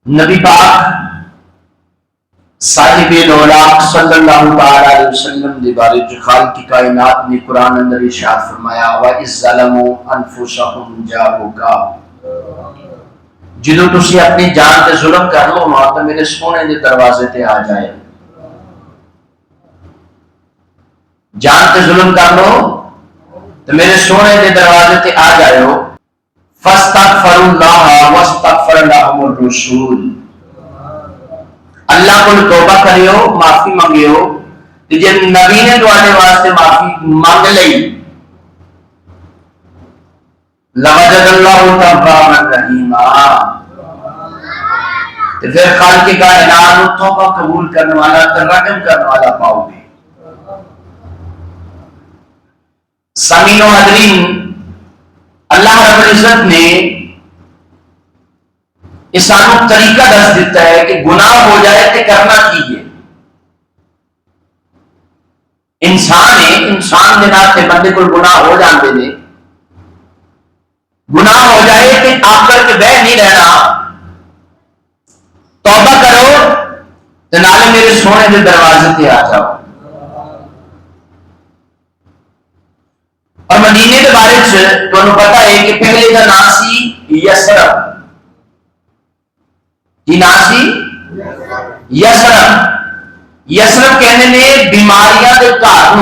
نبی پاک صاحب الاولاق صلی اللہ تعالی علیہ وسلم دے بارے جو خالق کی کائنات نے قرآن اندر ارشاد فرمایا وَإِذْ ظَلَمُوا أَنفُسَهُمْ جَاءُوكَ جدو تسی اپنی جان تے ظلم کر لو نا تو میرے سونے دے دروازے تے آ جائے. جان تے ظلم کر لو تو میرے سونے دے دروازے تے آ جائے ہو. فَاسْتَغْفَرُوا اللَّهَ وَاسْتَغْفَرَ لَهُمُ الرَّسُولُ اللہ کو توبہ کریو معافی منگیو کہ جب نبی نے تواڈے واسطے معافی مانگ لئی لَوَجَدَ اللَّهُ تَوَّابًا رَحِيمًا تو پھر خالق کی کائنات توبہ قبول کرنے والا رحم کرنے والا پاؤ گے. سامعین و حاضرین، اللہ رب العزت نے انسانوں طریقہ دس دیتا ہے کہ گناہ ہو جائے تو کرنا چاہیے. انسان کے ناطے بندے کو گناہ ہو جاندے نے، گناہ ہو جائے کہ آپ کر کے بہ نہیں رہنا، توبہ کرو تو نالے میرے سونے کے دروازے تے آ جاؤ. اور مدینے کے بارے تمہیں پتا ہے کہ پہلے کا نام سی یسرب. کی نام سی یسرب. یسرب کہنے نے بیماریاں کے گھر،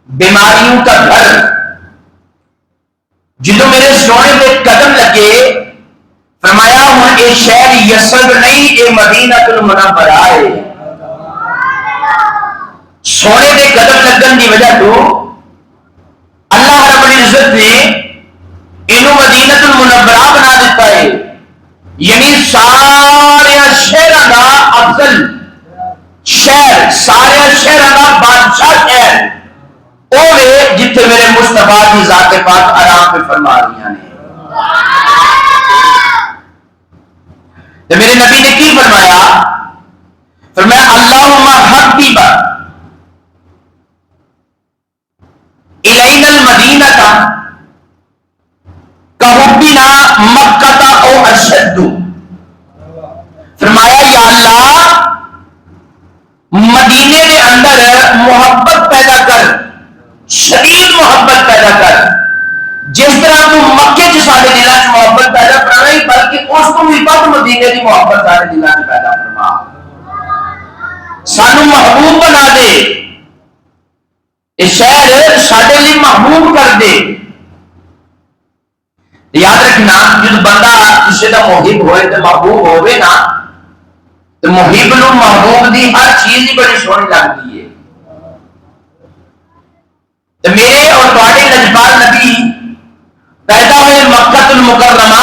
بیماریوں کا گھر. جدو میرے سونے پہ قدم لگے فرمایا ہوں اے شہر یسرب نہیں اے مدینہ المنورہ ہے. سونے پہ قدم لگن کی وجہ تو اللہ رب العزت نے انہوں مدینہ المنورہ بنا دیتا ہے. یعنی سارے شہروں کا افضل شہر، سارے شہروں کا بادشاہ شہر وہ جتنے میرے مصطفیٰ کی ذات پاک آرام پہ فرما رہی ہیں. تو میرے نبی نے کی فرمایا؟ فرمایا اللہم حبیب الینا المدینہ کحبنا مکہ او اشد. فرمایا یا اللہ مدینے کے اندر محبت پیدا کر، شدید محبت پیدا کر، جس طرح تو مکے چ سارے دلوں چ محبت پیدا کر رہی بلکہ اس کو بھی بد مدینے کی محبت سارے دلوں چ پیدا فرما. سانو محبوب بنا دے، یہ شہر سارے لیے محبوب کر دے. یاد رکھنا جب بندہ کسی کا محب ہوئے تو محبوب ہوئے نا تو محب نو محبوب دی ہر چیز ہی بڑی سونی لگتی ہے. تو میرے اور تواڈے لجپال نبی پیدا ہوئے مکہ المکرمہ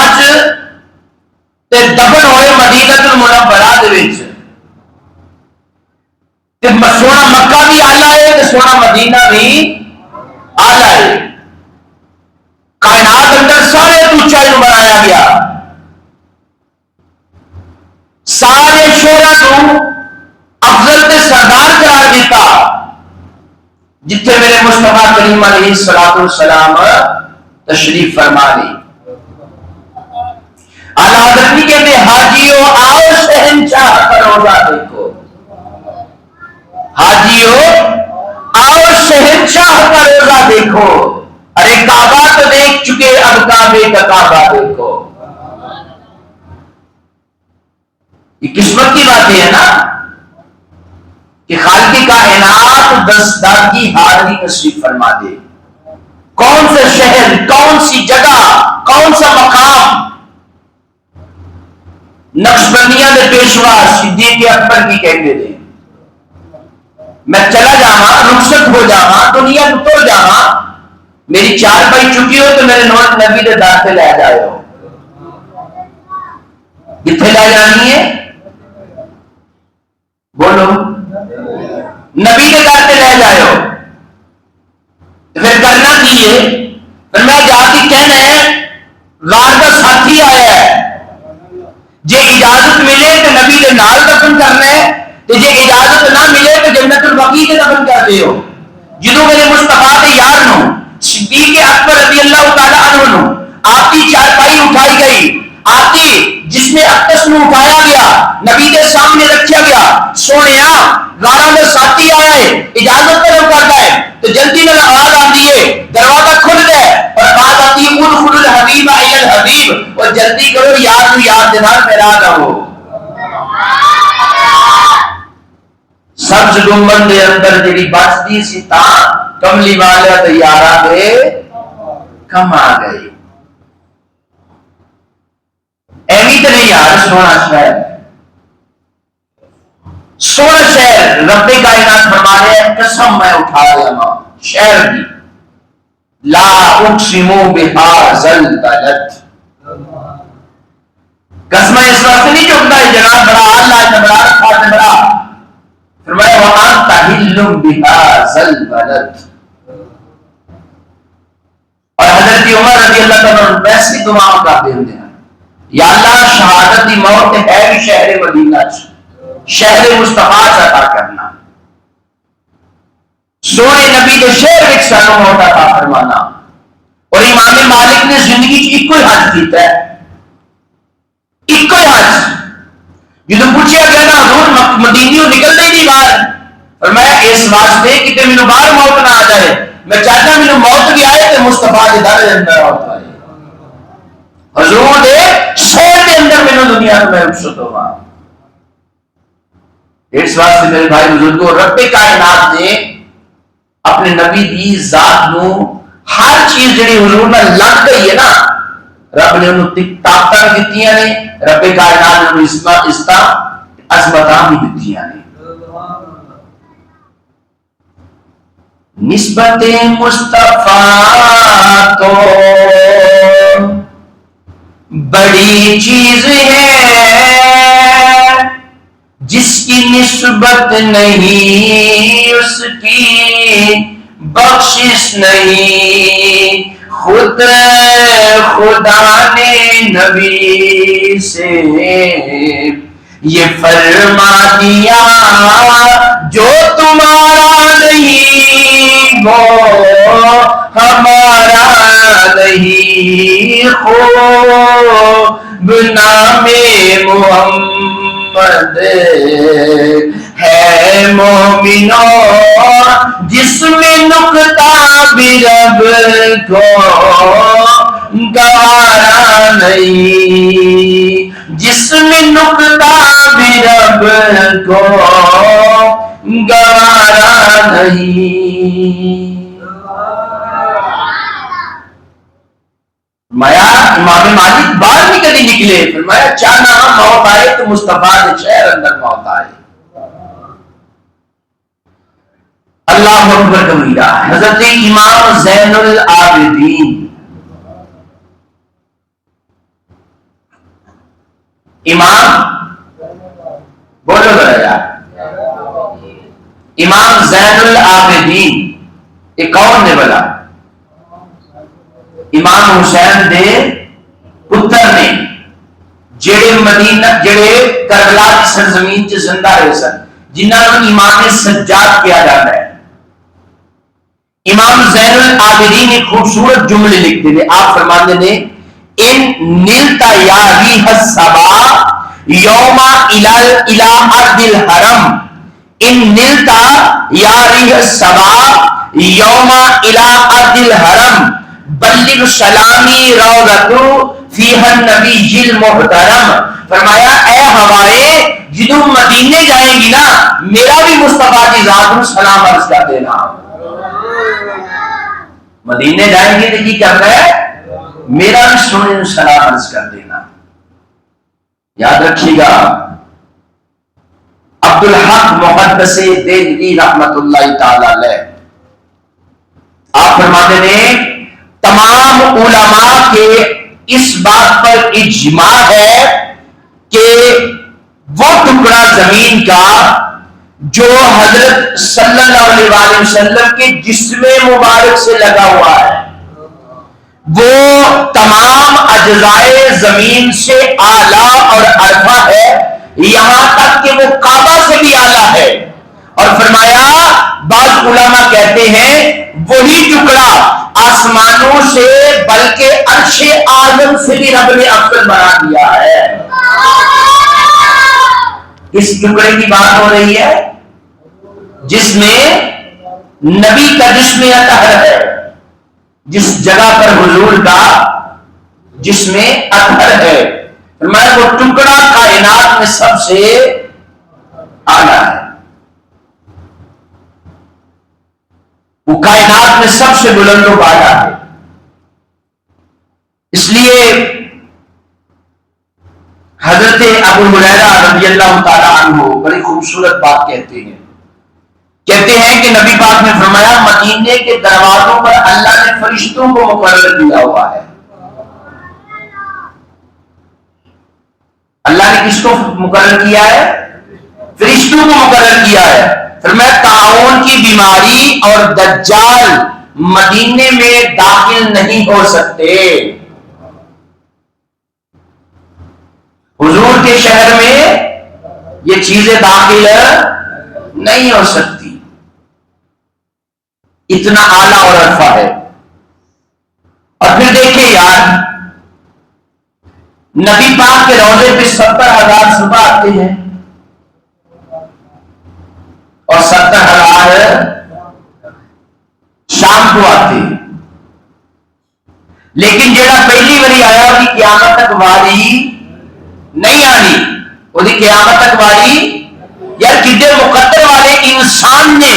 تے دفن ہوئے مدینہ المنورہ دے وچ. تے سونا مکہ بھی آلہ ہے تے سونا مدینہ بھی آلہ ہے. کائنات اندر سارے اونچائی کو بنایا گیا، سارے شہروں کو افضل تے سردار قرار دیتا جتنے میرے مصطفیٰ کریم علیہ الصلوۃ والسلام تشریف فرما لی. اعلیٰ حضرت بھی کہتے حاجیو آؤ شہنشاہ کا روزہ دیکھو. حاجیو آؤ شہنشاہ کا روزہ دیکھو. ارے کعبہ تو دیکھ چکے اب کعبے کا کعبہ دیکھو. یہ قسمت کی باتیں ہے نا کہ خالق کائنات دستار کی حاضری نصیب فرما دے. کون سے شہر، کون سی جگہ، کون سا مقام نقشبندیاں دے پیشوا صدیق اکبر کی کہتے تھے میں چلا جاواں، رخصت ہو جاواں، دنیا کو توڑ جاواں، میری چار پائی چکی ہو تو میرے نوٹ نبی دے دار پہ لے جائے ہو. کتنے لے جانی ہے؟ بولو نبی دے دار پہ لے جائے ہو. پھر کرنا چاہیے. پھر میں جا کے کہنا ہے غار کا ساتھی آیا ہے، جے اجازت ملے تو نبی دے نال دفن کرنا ہے، تو جے اجازت نہ ملے تو جنت البقیع تے دفن کر دیو. جدوں میرے مصطفیٰ دے یار نو صدیق اکبر رضی اللہ تعالی عنہ آپ کی چارپائی اٹھائی گئی، آپ کی جس میں اقدس نو اٹھایا گیا، نبی کے سامنے رکھا گیا، سونے غارہ میں ساتھی آیا ہے، اجازت طلب کرتا ہے تو جلدی میں آواز آتی ہے، دروازہ کھل گئے اور آواز آتی ہے ادخلوا الحبیب الی الحبیب، اور جلدی کرو یار تو یار جناب میرا نہ ہو۔ سبز گنبد دے اندر جڑی بچتی سی تاں کملی والا تے یاراں دے کم آ گئی۔ ایویں تے نہیں یار، سونا شہر، سونا شہر رب کائنات فرما رہے ہیں قسم میں اٹھا رہا ہوں شہر کی، لا اقسم بہذا البلد، قسم اس واسطے نہیں چکتا ہے جناب بڑا اللہ ہے بڑا رکھا ہے بڑا، فرمایا وَأَنْتَ حِلٌّ بِهَذَا الْبَلَدِ، اور حضرت عمر رضی اللہ تعالیٰ عنہ ویسی دعا کرتے ہیں یا اللہ شہادت دی موت ہے بھی شہر مدینہ شہر مصطفیٰ عطا کرنا، سونے نبی کے شہر ایک سانو موت عطا فرمانا۔ اور امام مالک نے زندگی کی ایک کوئی حج کیتا ہے، ایک کوئی حج، جدو پوچھا گیا نا حضور مدینیوں نکلتے ہی نہیں باہر، فرمایا اس واسطے کہ مینوں باہر موت نہ آ جائے، میں چاہتا مینوں موت بھی آئے تو مصطفیٰ کے در کے اندر موت آئے، حضور دے شہر کے اندر مینوں دنیا میں رخصت ہوا۔ اس واسطے میرے بھائی بزرگوں رب کائنات نے اپنے نبی دی ذات نو ہر چیز جڑی حضور میں لگ گئی ہے نا، رب نے انہوں طاقتاں دتیاں نے، رب کائنات نے انہوں عظمتاں بھی دتیاں نے۔ نسبت مصطفیٰ تو بڑی چیز ہے، جس کی نسبت نہیں اس کی بخشش نہیں، خود خدا نے نبی سے یہ فرما دیا جو تمہارا نہیں وہ ہمارا نہیں، خوب نام محمد ہے مومنوں جس میں نقطہ بھی رب کو گوارا نہیں، جس میں نقطہ بھی رب کو گوارا نہیں۔ فرمایا امام مالک باہر بھی کبھی نکلے، فرمایا چاہنا موت آئے تو مصطفیٰ کے شہر اندر موت آئے۔ اللہ اکبر کبیرہ۔ حضرت امام زین العابدین، امام بولو ذرا یار، امام زین العابدین یہ کون نے بلا؟ امام حسین دے پتر نے جڑے مدینہ جڑے کربلا کی سرزمین چ زندہ رہے سن، جنہاں نوں امام سجاد کیا جاتا ہے۔ امام زین العابدین ایک خوبصورت جملے لکھتے ہیں، آپ فرماتے ہیں ان نلتا یا ریح الصبا یوم الى ارض الحرم، ان نلتا یا ریح الصبا یوم الى ارض الحرم بلغ سلامی روضتو فیہا النبی المحترم۔ فرمایا اے ہوائے جدو مدینے جائیں گی نا میرا بھی مصطفیٰ کی ذات کو سلام عرض کر دینا۔ مدینے جائیں گے تو کی کرنا ہے؟ میرا بھی سونے سلام عرض کر دینا۔ یاد رکھیے گا عبدالحق محدث دہلوی رحمت اللہ تعالی علیہ آپ فرماتے ہیں تمام علماء کے اس بات پر اجماع ہے کہ وہ ٹکڑا زمین کا جو حضرت صلی اللہ علیہ وسلم کے جسم مبارک سے لگا ہوا ہے وہ تمام اجزائے زمین سے اعلیٰ اور ارفع ہے، یہاں تک کہ وہ کعبہ سے بھی اعلیٰ ہے۔ اور فرمایا بعض علماء کہتے ہیں وہی ٹکڑا آسمانوں سے بلکہ عرش اعظم سے بھی رب نے افضل بنا دیا ہے۔ کس ٹکڑے کی بات ہو رہی ہے؟ جس میں نبی کا جسم اطہر ہے، جس جگہ پر حضور کا جسم اطہر ہے، میں وہ ٹکڑا کائنات میں سب سے اعلیٰ ہے، وہ کائنات میں سب سے بلند و بالا ہے۔ اس لیے حضرت ابو ہریرہ رضی اللہ تعالیٰ عنہ بڑی خوبصورت بات کہتے ہیں کہ نبی پاک نے فرمایا مدینے کے دروازوں پر اللہ نے فرشتوں کو مقرر کیا ہوا ہے۔ اللہ نے کس کو مقرر کیا ہے؟ فرشتوں کو مقرر کیا ہے۔ فرمایا طاعون کی بیماری اور دجال مدینے میں داخل نہیں ہو سکتے، حضور کے شہر میں یہ چیزیں داخل نہیں ہو سکتی، اتنا اعلیٰ اور عرفہ ہے۔ اور پھر دیکھیں یار، نبی پاک کے روضے پہ 70,000 صبح آتے ہیں اور 70,000 شام کو آتے ہیں، لیکن جڑا پہلی باری آیا وہ قیامت تک واری نہیں آنی، وہ قیامت تک واری یار کدے مقدر والے انسان نے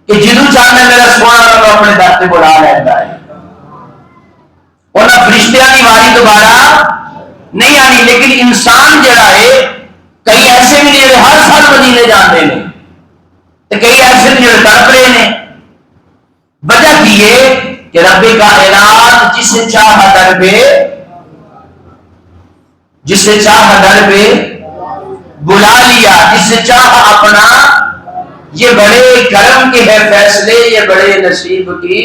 کہ جدو چاہنا میرا سونا رب اپنے در سے بلا لینا ہے، انہاں فرشتیاں کی واری دوبارہ نہیں آنی، لیکن انسان جڑا ہے کئی ایسے بھی نہیں ہر سال مدینے جاتے ہیں، کئی ایسے بھی جو تڑپ رہے ہیں۔ وجہ کی ہے کہ رب کائنات جسے چاہا در پہ بلا لیا، جسے چاہا اپنا، یہ بڑے کرم کے ہے فیصلے، یہ بڑے نصیب کی،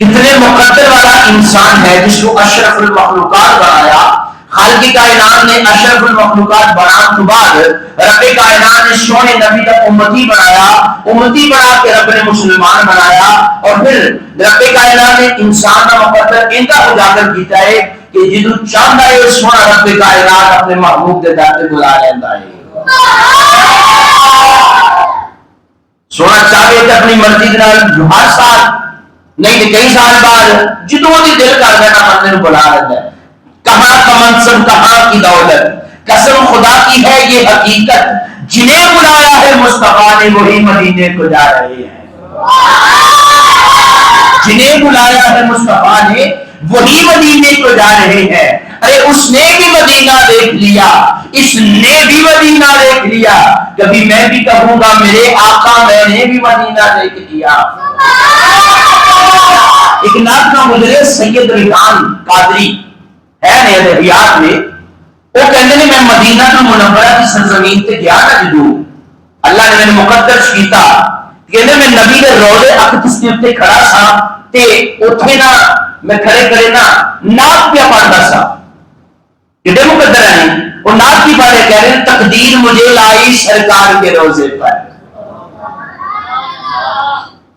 اتنے مقدر والا انسان ہے جس کو اشرف المخلوقات بنایا۔ خالق کائنات نے اشرف المخلوقات بنانے کے بعد رب کائنات نے سونے نبی کا امتی بنایا، امتی بنا کے رب نے مسلمان بنایا، اور پھر رب کائنات نے انسان کا مقدر انتا اجاگر کیتا ہے کہ جدو چاہتا ہے سونا رب کائنات اپنے محبوب کے در سے بلا لیتا ہے۔ سونا چاہے تو اپنی مرضی کے ہر سال نہیں تو کئی سال بعد جدو بھی دل کر دینا بندے بلا لیتا ہے۔ کہاں کا منصب کہاں کی دولت، قسم خدا کی ہے یہ حقیقت، جنہیں بلایا ہے مصطفیٰ نے وہی مدینے کو جا رہے ہیں، جنہیں بلایا ہے مصطفیٰ نے وہی مدینے کو جا رہے ہیں۔ ارے اس نے بھی مدینہ دیکھ لیا، اس نے بھی مدینہ دیکھ لیا، کبھی میں بھی کہوں گا میرے آقا میں نے بھی مدینہ دیکھ لیا۔ ایک نعت کا مجرے سید ریحان قادری ہے نئے ادبیات میں، وہ کہتے ہیں میں مدینہ المنورہ کی سرزمین تے گیا نا جدو اللہ نے میں مقدر کیتا، کہتے میں نبی کے روضے اقدس کے اوپر کھڑا سا تے اوتھے نا میں کھڑے کرے نا نعت پہ پڑھتا سا، کہتے مقدر ہے وہ نعت کی بارے کہہ رہے ہیں تقدیر مجھے لائی سرکار کے روضے پر،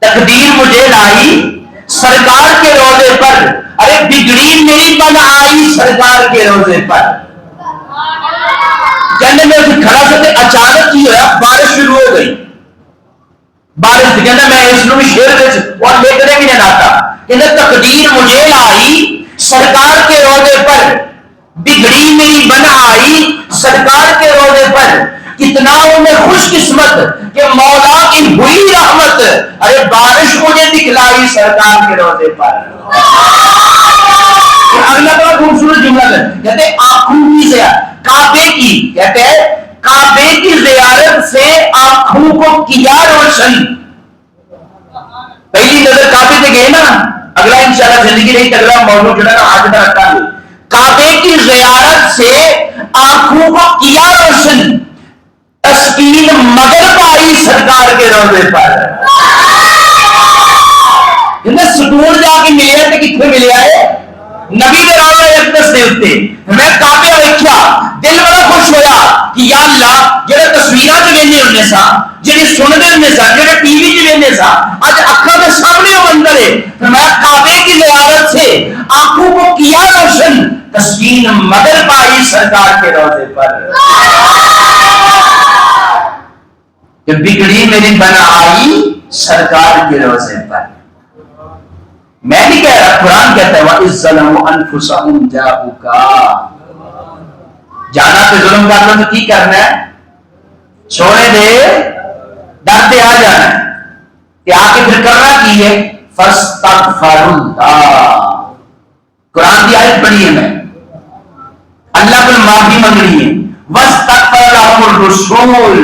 تقدیر مجھے لائی سرکار کے روضے پر، ارے بگڑی میری بن آئی سرکار کے روضے پر۔ کہنے میں اسے کھڑا سے اچانک کی ہوا بارش شروع ہو گئی، بارش کہنا میں اس میں شیر اور لے کرے بھی نہیں آتا، کہنا تقدیر مجھے لائی سرکار کے روضے پر، بگڑی میری بن آئی سرکار کے روضے پر، کتنا انہیں خوش قسمت کہ مولا کی ہوئی رحمت، ارے بارش مجھے دکھلائی سرکار کے روضے پر۔ اگلا بڑا خوبصورت جملہ ہے، کہتے ہیں آنکھوں کی زیارت کعبے کی، کہتے ہیں کعبے کی زیارت سے آنکھوں کو کیا روشن۔ پہلی نظر کعبے سے گئے نا، اگلا انشاءاللہ زندگی نہیں اگلا موضوع جو ہے نا آج کا رکھا ہے، کعبے کی زیارت سے آنکھوں کو کیا روشن، تسکین مگر پائی سرکار کے روضے پر۔ سکون جا کے ملے تو کتنے ملے آئے نبی کے روضے اقدس دے اوتے، میں کعبے ویکھیا دل بڑا خوش ہویا کہ یا اللہ جڑے تصویراں تے ویندے ہوندے سا جڑے سنتے ہوندے سا جڑے ٹی وی چ ویندے سا اج اکھاں دے سامنے وہ منظر ہے فرمایا کعبے کی زیارت سے آنکھوں کو کیا روشن تسکین مگر پائی سرکار کے روضے پر کہ بگڑی میری بنائی سرکار کے روضے پر. میں نہیں کہہ رہا قرآن کہتا ہے وَإِذْ ظَلَمُوا أَنفُسَهُمْ جَاءُوكَ جانا تو ظلم کر لو تو کی کرنا ہے چھوڑے دے ڈرتے آ جانا ہے کہ آ کے پھر کرنا کی ہے فَاسْتَغْفَرُ اللَّهَ قرآن کی آیت پڑھی ہے میں اللہ کو معافی منگنی ہے وَاسْتَغْفَرَ لَهُمُ الرُّسُولُ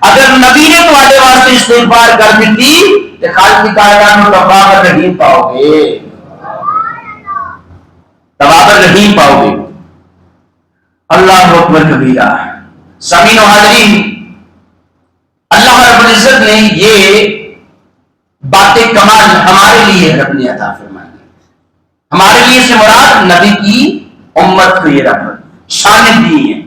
اگر نبی نے تمہارے واسطے استغفار کر دیتی تو خالق کی کائنات میں تواب رحیم پاؤ گے تواب رحیم پاؤ گے. اللہ اکبر کبیرہ. سامعین و حاضرین اللہ رب العزت نے یہ باتیں کمال ہمارے لیے رب نے عطا فرمائی. ہمارے لیے سے مراد نبی کی امت کو یہ رب شان دی ہے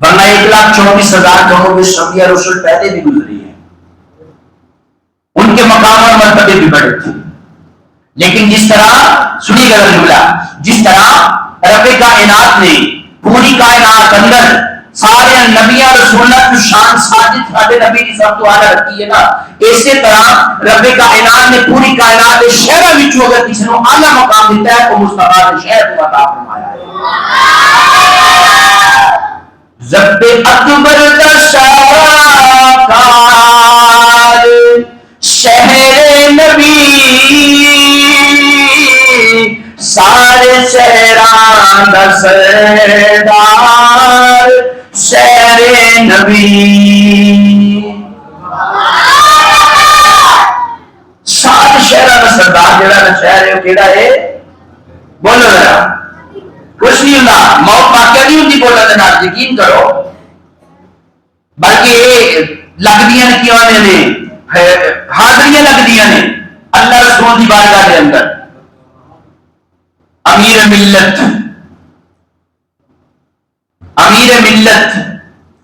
ورنہ 1,34,000 قوموں میں شمعیہ رسول پہلے بھی گزری ہیں ان کے مقام اور مرتبے بھی بڑے تھے لیکن جس طرح سنی گا جملہ جس طرح رب کائنات نے پوری کائنات اندر سارے نبیاں رسولوں کی شان ساجد سارے نبی کی سب تو اعلیٰ رکھی ہے نا اسی طرح رب کائنات نے پوری کائنات کے شہروں میں اگر کسی نے اعلیٰ مقام دیتا ہے تو مصطفیٰ کے شہر کو عطا فرمایا ہے. ضبط اکبر دا شاکار شہر نبی سارے شہران دا سردار شہر نبی سارے شہران دا سردار جڑا شہر ہے وہ کیڑا ہے بولو ذرا کچھ نہیں ہوتا موت واقعہ نہیں ہوتی بولنے کے نام یقین کرو بلکہ یہ لگدیاں کیوں نے حاضریاں لگدیاں نے اللہ رسول کی بارگاہ کے اندر. امیر ملت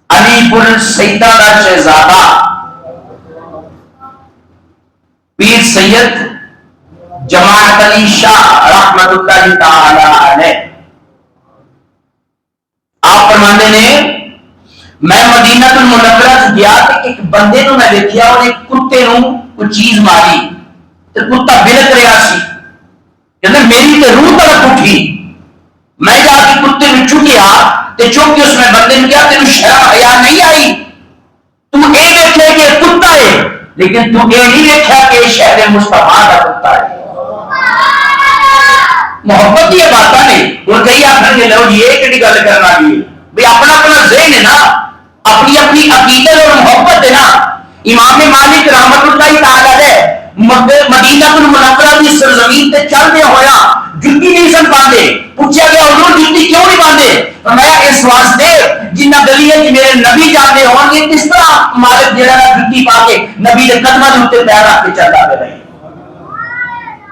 علی پور سیدہ کا شہزادہ پیر سید جماعت علی شاہ رحمت اللہ تعالی علیہ آپ فرماندے نے میں مدینہ المنورہ سے گیا تے ایک بندے نو میں دیکھیا اور ایک کتے نو کوئی چیز ماری تے کتا بلک رہا سی کہندا میری تے روح طرف اٹھی میں جا کے کتے نو چکیا تے چوک کے اس میں بندے نے کہا تینوں شرم حیا نہیں آئی تو اے دیکھے کہ کتا ہے لیکن تو اے نہیں دیکھا کہ شہر مصطفیٰ کا کتا ہے. محبت یہ بات نہیں اور کئی آخر کے لوگ یہ کہڑی گل کرنا بھی بھئی اپنا اپنا ذہن ہے نا اپنی اپنی عقیدت اور محبت ہے نا. امام مالک رحمت اللہ تعالی علیہ مدینہ المنورہ کی سرزمین تے چلتے ہویا جُتی نہیں سن پاندے پوچھا گیا حضور جُتی کیوں نہیں پاندے فرمایا اس واسطے جنہ گلیاں کہ میرے نبی جاتے ہوں گے کس طرح مالک جڑا جُتی پا کے نبی دے قدماں دے اوپر پیر رکھ کے چلدا رہے.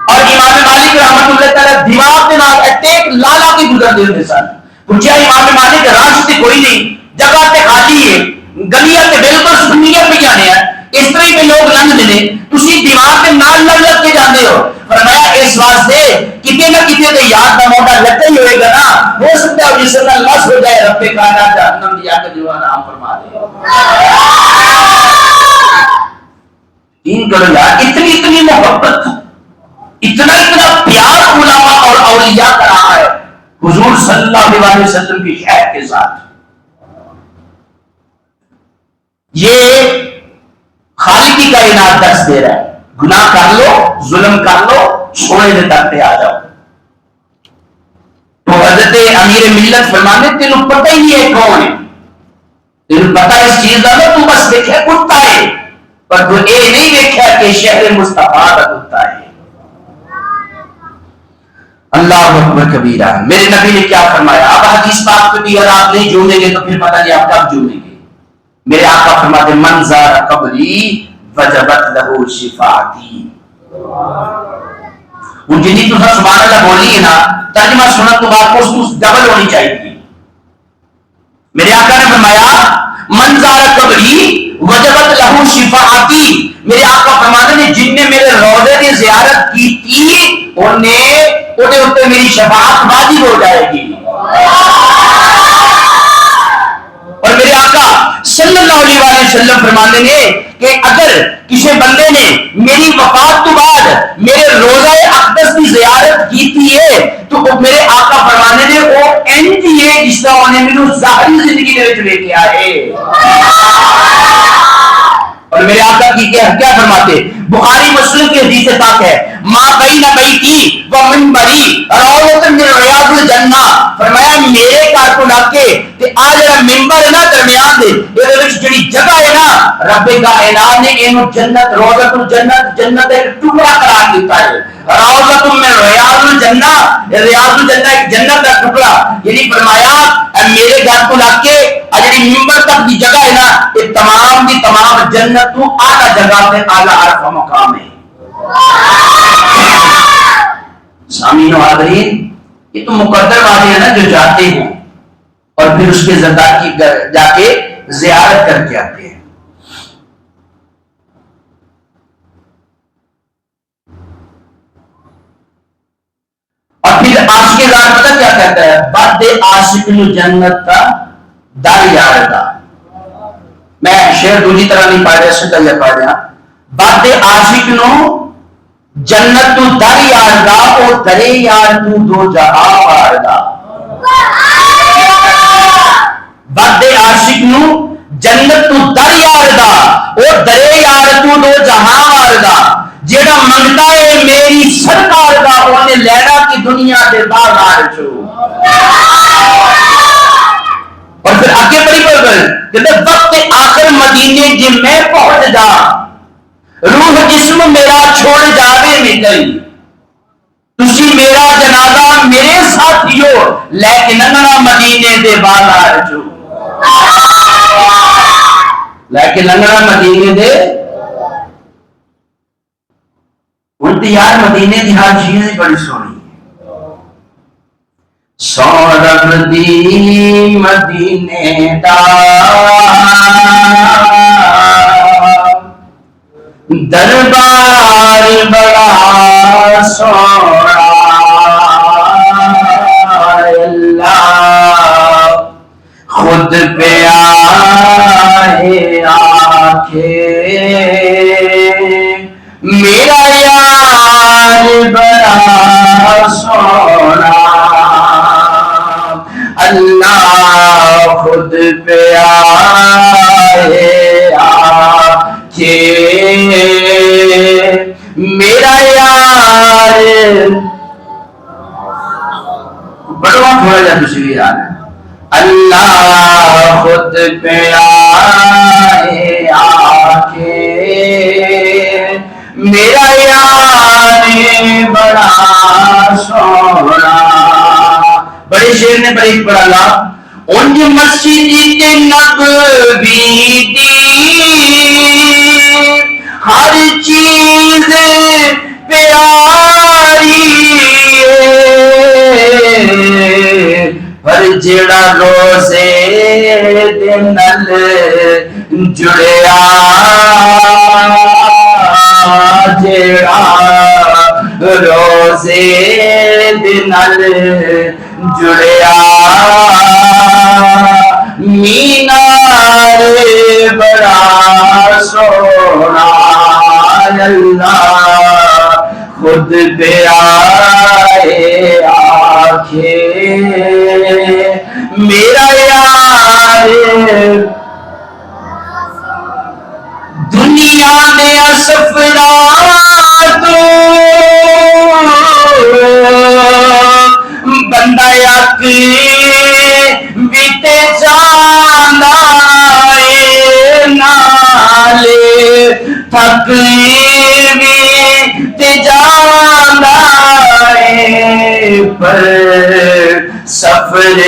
اور امام مالک رحمت اللہ تعالی دیوار کے نال ایک لالا کی گزر دے ہوندے سن. پوچھا امام مالک راستے کوئی نہیں جگہ تے خالی ہے گلیاں تے بالکل سنیاں پہ جانے ہیں اس طرح پہ لوگ لنگ دے تسی دیوار کے نال لگ لگ کے جاندے ہو. فرمایا اس واسطے کتے نہ کتے تے یاد دا موٹا لگتا ہی ہوئے گا نا ہو سکتا ہے جس طرح لس ہو جائے رب کائنات جہنم دیا کے دیوان عام فرما دے. تین کرو یار اتنی محبت اتنا پیار علماء اور اولیاء کا رہا ہے حضور صلی اللہ علیہ وسلم کی شہر کے ساتھ. یہ خالق کی کائنات درس دے رہا ہے گناہ کر لو ظلم کر لو چھوڑے دے تک پہ آ جاؤ. تو حضرت امیر ملت فرمانے تینوں پتہ ہی نہیں ہے کون ہے تینوں پتہ اس چیز کا تو بس دیکھے کتا ہے پر تو اے نہیں دیکھا کہ شہر مصطفیٰ کا کتا ہے. اللہ اکبر کبیرہ. میرے نبی نے کیا فرمایا اب حدیث پاک پہ بھی اگر آپ نہیں جوڑیں گے تو پھر پتہ نہیں آپ کب جوڑیں گے. میرے آقا فرماتے من زار قبری وجبت لہو شفاعتی. وہ جنہی تو سبحان اللہ بولی ہے نا ترجمہ سنت تو بات کو ڈبل ہونی چاہیے تھی. میرے آقا نے فرمایا منظار قبری وجبت لہو شفاعتی، میرے آقا فرماتے ہیں جن نے میرے روضے کی زیارت کی تھی انہیں اوپر میری شفاعت واجب ہو جائے گی. اور میرے آقا صلی اللہ علیہ وسلم فرماتے ہیں کہ اگر کسی بندے نے میری وفات تو بعد میرے روزہ اقدس کی زیارت کی تھی ہے تو میرے آقا فرماتے ہیں وہ انج ہے جس طرح انہیں میری ظاہری زندگی میں لے کے آئے. اور میرے آقا کی کیا فرماتے؟ بخاری مسلم کی حدیث پاک ہے، ما بین بیتی و منبری روضۃ من ریاض الجنہ، فرمایا میرے گھر کو لا کے تے آ جڑا منبر ہے نا درمیان دے اے وچ جڑی جگہ ہے نا رب کائنات نے اینو جنت روضۃ الجنت جنت دا ایک ٹکڑا قرار دیتا ہے. روضۃ من ریاض الجنہ، ریاض الجنہ ایک جنت کا ٹکڑا، یعنی فرمایا میرے گھر کو لا کے اجڑی منبر تک کی جگہ ہے نا یہ تمام کی تمام جنت تو اعلی جگہ پہ اعلی عرفہ مقام ہے. سامعین و حاضرین یہ تو مقدر والے ہیں نا جو جاتے ہیں اور پھر اس کے زندہ کی جا کے زیارت کر کے آتے ہیں. اور پھر عاشق ذات پتہ کیا کہتا ہے؟ بد عاشق نو جنت کا در یار دا. میں شعر دوسری طرح نہیں پڑھ رہا، سیدھا یہ پڑھ رہا. بد عاشق نو جنت تو در یار دا او درے یار تو دو جہاں وار دا. بد عاشق نو جنت تو در یار دا او درے یار تو دو جہاں وار دا. جیڑا منگتا ہے میری سرکار دا انہیں لینا کی دنیا دے بازار چو. اور پھر آگے بڑی بڑھ کہتے وقت آخر مدینے جی میں پہنچ جا روح جسم میرا چھوڑ جاوے میں گئی تسی میرا جنازہ میرے ساتھیو لیکن اننا مدینے دے بازار چو. لیکن اننا مدینے دے انتی یار مدینے دی ہر چیز بڑی سونی ہے. سورب دی مدینے دا دربار بڑا سونا اللہ خود پہ آئے آکھے میرا یار بڑا سونا اللہ خود پہ آئے آکھے میرا یار بڑا تھوڑا جا تصویر آ رہا ہے. اللہ خود پہ آئے آکھے میرا یار بڑا سونا. بڑے شیر نے بڑی پڑھا لا انج مسجد نبوی دی ہر چیز پیاری پر جڑا روزے دن جڑیا جڑا روزے دن جڑیا مینار بڑا سونا اللہ خود پہ آئے آکھے میرا یار دنیا نے اسفرا تو بندہ یک بیتے جانا نالے تھک بھی جانا پر سفر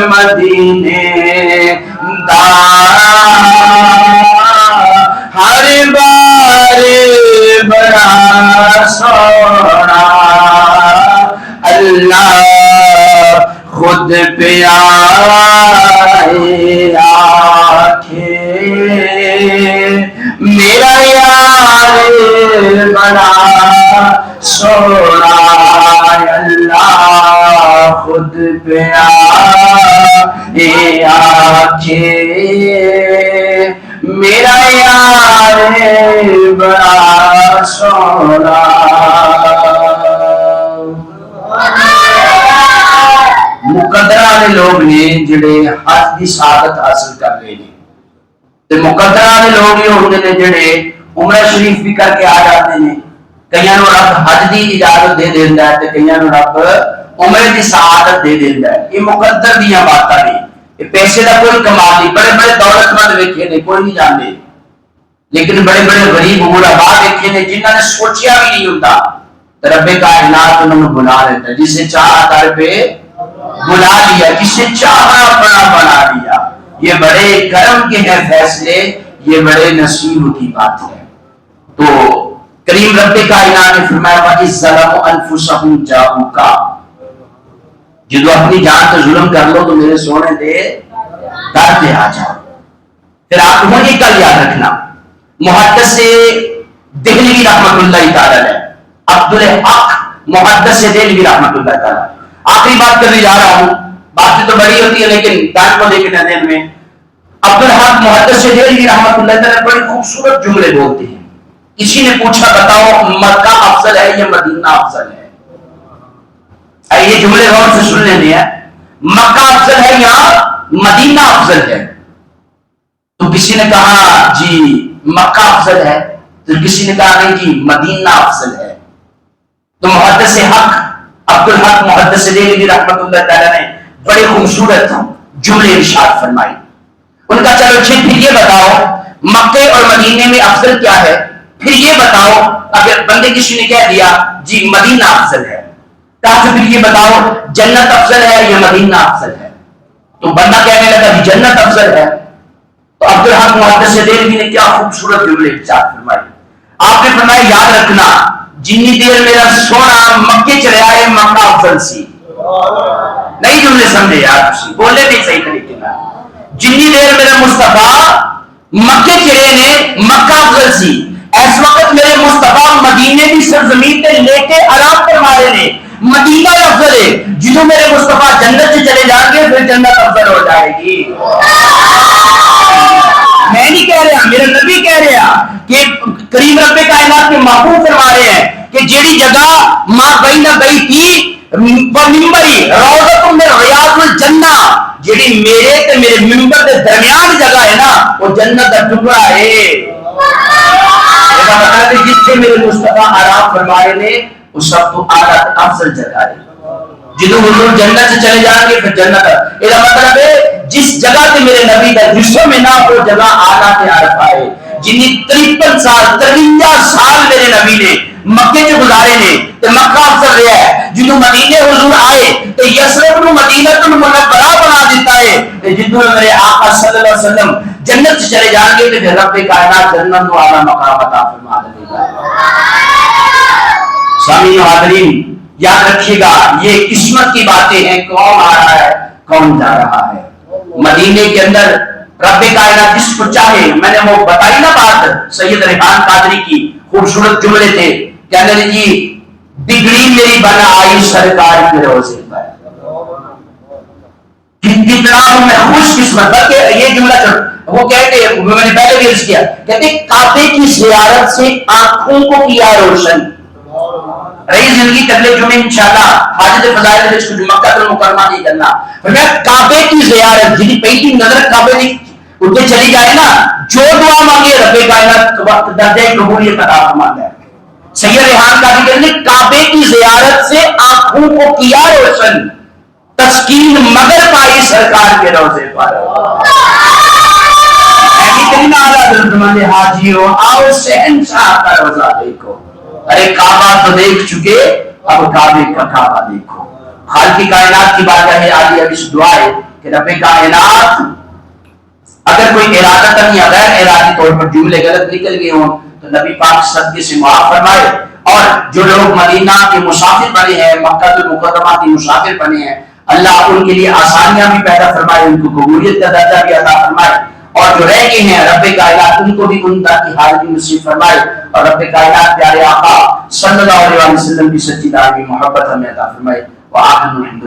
مدینے دا ہر بار بڑا سونا اللہ خود پہ آئے بنا سونا اللہ خود پیا آکھے میرا یار بڑا سونا. مقدرہ والے لوگ نے جڑے حج دی سعادت حاصل کر رہے ہیں تے مقدرہ والے لوگ یہ ہوتے ہیں جڑے عمرہ شریف بھی کر کے آ جاتے ہیں. کئیاں نوں رب حج دی اجازت دے دیندا ہے تے کئیاں نوں رب عمرے دی سعادت دے دیندا ہے. یہ مقدر دیاں باتاں نے. یہ پیسے دا کوئی کمال نہیں. بڑے بڑے دولت مند ویکھے نے کوئی نہیں جانتے, لیکن بڑے بڑے غریب غرباء ویکھے نے جنہاں نے سوچیا بھی نہیں ہوندا تے رب کائنات انہاں نوں بنا لیتا ہے. جسے چاہا در پہ بلا لیا, جسے چاہا اپنا بنا لیا. یہ بڑے کرم کے ہیں فیصلے, یہ بڑے نصیب کی بات ہے. تو کریم رب کائنات نے فرمایا وَإِذْ ظَلَمُوا أَنفُسَهُمْ جَاءُوكَ, جدو اپنی جان تو ظلم کر لو تو میرے سونے دے در پہ آ جاؤ. پھر آپ کو یہ کل یاد رکھنا, محدث دہلوی رحمت اللہ تعالی علیہ, عبدالحق محدث دہلوی رحمت اللہ تعالی علیہ. آخری بات کرنے جا رہا ہوں, باتیں تو بڑی ہوتی ہے لیکن ٹائم کو دیکھنے دین میں. عبدالحق محدث دہلوی رحمت اللہ تعالی علیہ بڑے خوبصورت جملے بولتے ہیں. کسی نے پوچھا بتاؤ مکہ افضل ہے یا مدینہ افضل ہے؟ یہ جملے غور سے سن لینے ہیں. مکہ افضل ہے یا مدینہ افضل ہے؟ تو کسی نے کہا جی مکہ افضل ہے, تو کسی نے کہا نہیں جی مدینہ افضل ہے. تو محدث حق عبدالحق محدث دہلوی رحمت اللہ تعالیٰ نے بڑے خوبصورت جملے ارشاد فرمائی. ان کا چلو اچھے پھر یہ بتاؤ مکے اور مدینے میں افضل کیا ہے؟ پھر یہ بتاؤ, اگر بندے کسی نے کہہ دیا جی مدینہ افضل ہے, تو پھر یہ بتاؤ جنت افضل ہے یا مدینہ افضل ہے؟ تو بندہ کہنے لگا جی جنت افضل ہے. تو عبدالحق محدث دہلوی نے کیا خوبصورت جملے ارشاد فرمائے. آپ نے فرمایا یاد رکھنا جنی دیر میرا سونا مکے چلے آئے مکہ افضل سی. نہیں جملے سمجھے یار, بولے بھی صحیح طریقے میں. جنی دیر میرا مصطفیٰ مکے چلے نے مکہ افضل سی. اس وقت میرے مصطفیٰ مدینے کی سرزمین پہ لیٹے آرام فرما رہے ہیں, مدینہ افضل ہے. جدوں میرے مصطفیٰ جنت سے چلے جائیں گے پھر جنت افضل ہو جائے گی. میں نہیں کہہ رہا, میرا نبی کہہ رہا کہ کریم رب کائنات کے محبوب فرما رہے ہیں کہ جیڑی جگہ ماں بین بیتی ومنبری روضۃ من ریاض الجنہ, جیڑی میرے تے میرے منبر کے درمیان جگہ ہے نا وہ جنت کا ٹکڑا ہے. جس سے میرے مصطفیٰ آرام فرمائے نے وہ سب تو اعلیٰ افضل جگہ ہے. جدو حضور جنت سے چلے جائیں گے پھر جنت. یہ مطلب ہے جس جگہ سے میرے نبی کا جسم میں نہ وہ جگہ اعلیٰ سے عارف آئے. جنہی 53 سال 53 سال میرے نبی نے مکے سے گزارے نے تو مکہ افضل رہا ہے. جدو مدینے حضور آئے تو یسرب نو مدینہ المنورہ بنا دیتا ہے. جدو میرے آقا صلی اللہ علیہ وسلم جنت سے چلے جائیں گے تو پھر رب کائنات جنت کو اعلیٰ مقام عطا فرما دے گا. سامعین و حاضرین یاد رکھیے گا یہ قسمت کی باتیں ہیں, کون آ رہا ہے کون جا رہا ہے. مدینے کے اندر رب کائنات جس کو چاہے, میں نے وہ بتائی نا بات سید ریحان قادری کی, خوبصورت جملے تھے. کہنے لگے جی بگڑی میری بنا آئی سرکار کے روزے پر, کتنا ہوں میں خوش قسمت. بلکہ یہ جملہ وہ کہتے ہیں, میں نے پہلے بھی عرض کیا, کہتے کعبے کی زیارت سے آنکھوں کو کیا روشن. رہی زندگی اگلے جمعے انشاءاللہ حاجت فضائل اس کو مکہ المکرمہ نہیں کرنا. کعبے کی زیارت جنہی پہلی نظر کعبے کی اٹھے چلی جائے نا, جو دعا مانگے رب کائنات درجہ قبولیت عطا فرماتا ہے. سید ریحان قادری کہتے ہیں کعبے کی زیارت سے آنکھوں کو کیا روشن, تسکین مگر پائی سرکار کے روزے پر. کتنا اعلیٰ درجے حاجیوں آؤ شہنشاہ کا روزہ دیکھو. ارے کعبہ تو دیکھ چکے, اب کعبے کا کعبہ دیکھو. خالق کائنات کی بات ہے آج اب اس دعا ہے کہ رب کائنات اگر کوئی ارادتاً یا غیر ارادی طور پر جملے غلط نکل گئے ہوں تو نبی پاک صدقے سے معاف فرمائے. اور جو لوگ مدینہ کے مسافر بنے ہیں, مکہ المکرمہ کے مسافر بنے ہیں, اللہ ان کے لیے آسانیاں بھی پیدا فرمائے, ان کو قبولیت کا درجہ بھی عطا فرمائے. اور جو رہ گئے ہیں رب کائنات ان کو بھی ان کی حاضری نصیب فرمائے، اور رب کائنات پیارے آقا صلی اللہ علیہ وسلم کی سچی دعوی محبت ہمیں عطا فرمائے۔ وآخر